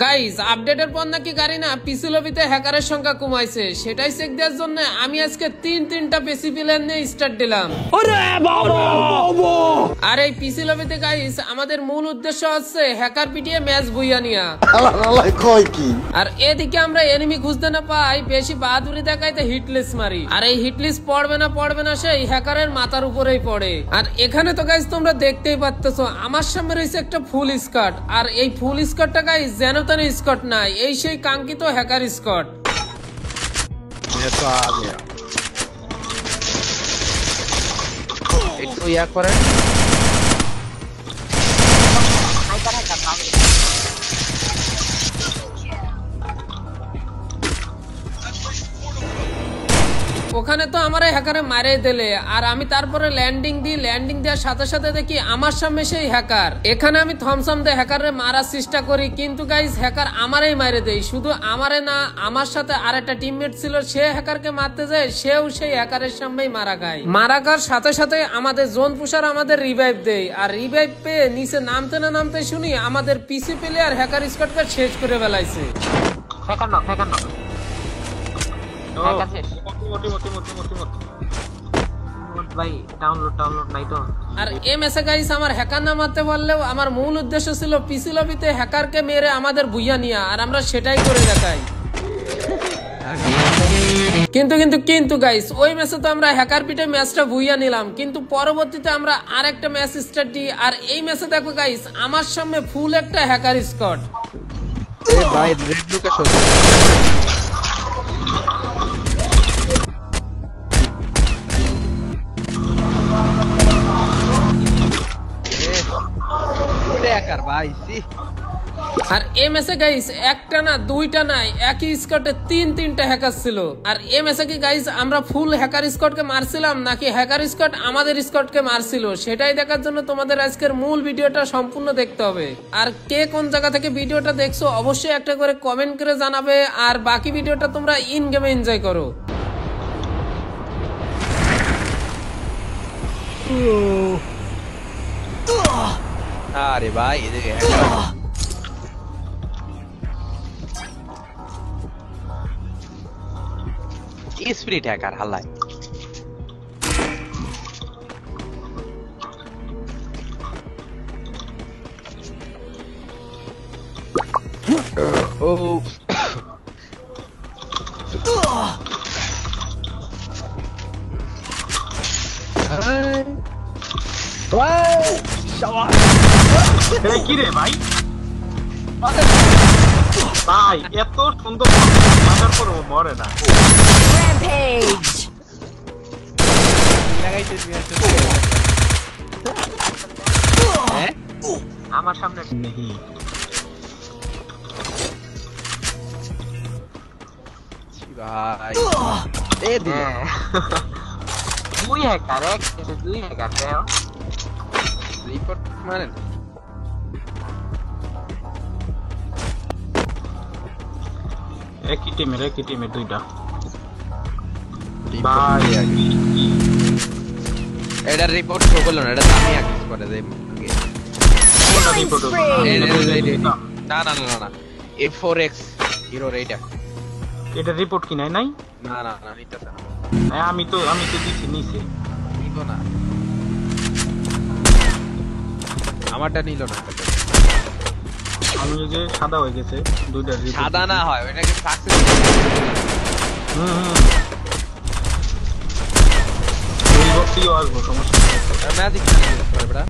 Guys আপডেটের পর নাকি গাড়ি না পিসি লবিতে হ্যাকারের সংখ্যা কমাইছে, সেটাই চেক দেওয়ার জন্য আমি আজকে তিনটা পিসি প্লেয়ার নিয়ে স্টার্ট দিলাম। আর এই পিসি লবিতে গাইস আমাদের মূল উদ্দেশ্য হচ্ছে হ্যাকার পিটিয়ে ম্যাচ বুইয়া নিয়া। আর এদিকে আমরা এনিমি খুঁজতে না পাই বেশি বাহাদুরি দেখাইতে হিটলিস মারি, আর এই হিটলিস পড়বে না সেই হ্যাকারের মাথার উপরেই পড়ে। আর এখানে তো গাইস তোমরা দেখতেই পাচ্তেছো আমার সামনে রয়েছে একটা ফুল স্কট, আর এই ফুল স্কটটা গাইস যেন তেন স্কট নাই, এই সেই কাঙ্ক্ষিত হ্যাকার স্কট। একটু ইয়া করেন ওখানে তো আমার হ্যাকারে মারে দিলে, আর আমি তারপরে ল্যান্ডিং দেওয়ার সাথে সাথে দেখি আমার সামনে সেই হ্যাকার। এখানে আমি থমসম দিয়ে হ্যাকারে মারার চেষ্টা করি, কিন্তু গাইস হ্যাকার আমারই মারে দেয়। শুধু আমারে না, আমার সাথে আর একটা টিমমেট ছিল, সে হ্যাকারকে মারতে যায়, সেও সেই হ্যাকারের সামনেই মারা গায়। মারা গার সাথে সাথে আমাদের জোন পুষার আমাদের রিভাইভ দেয়, আর রিভাইভ পেয়ে নিচে নামতে না নামতে শুনি আমাদের পিসি প্লেয়ার হ্যাকার স্কটকে শেষ করে ফেলাইছে। আর এম এস গাইস আমার হ্যাকার না মারতে পারলেও আমার মূল উদ্দেশ্য ছিল পিসি লবিতে হ্যাকারকে মেরে আমাদের বুইয়া নিয়া, আর আমরা সেটাই করে দেখাই। কিন্তু গাইস ওই ম্যাচে তো আমরা হ্যাকার পিটে ম্যাচটা বুইয়া নিলাম, কিন্তু পরবর্তীতে আমরা আর একটা ম্যাচ স্টার্ট দিই, আর এই ম্যাচে দেখো গাইস আমার সামনে ফুল একটা হ্যাকার স্কট। ভাই রেড লোকেশন আর এম এস এ গাইস একটা না দুইটা নাই, একই স্কটে তিনটা হ্যাকার ছিল। আর এম এস এ কি গাইস আমরা ফুল হ্যাকার স্কটকে মারছিলাম নাকি হ্যাকার স্কট আমাদের স্কটকে মারছিল, সেটাই দেখার জন্য তোমাদের আজকের মূল ভিডিওটা সম্পূর্ণ দেখতে হবে। আর কে কোন জায়গা থেকে ভিডিওটা দেখছো অবশ্যই একটা করে কমেন্ট করে জানাবে, আর বাকি ভিডিওটা তোমরা ইন গেমে এনজয় করো। আরে ভাই এদিকে স্পিরিট হ্যাকার হাল্লাই ও কি রে ভাই ভাই এত সুন্দর মাথার পর মরে না। আমার সামনে নেই ভাই এ দিলে দুই হ্যাকার রিপোর্ট মারেন একই টিমের দুইটা ভাই এটা রিপোর্ট শো করলো না, এটা আমি অ্যাক্সেস করে দেই। কোনটা রিপোর্ট না F4X হিরো এটা রিপোর্ট কি নাই না নিতেছে না। আমি তো দিছি নিছে নিব না, আমারটা নিল না। আমি যে সাদা হয়ে গেছে দুইটা সাদা না হয় ওটাকে সাকসেস ম্যাজিক করে বড়া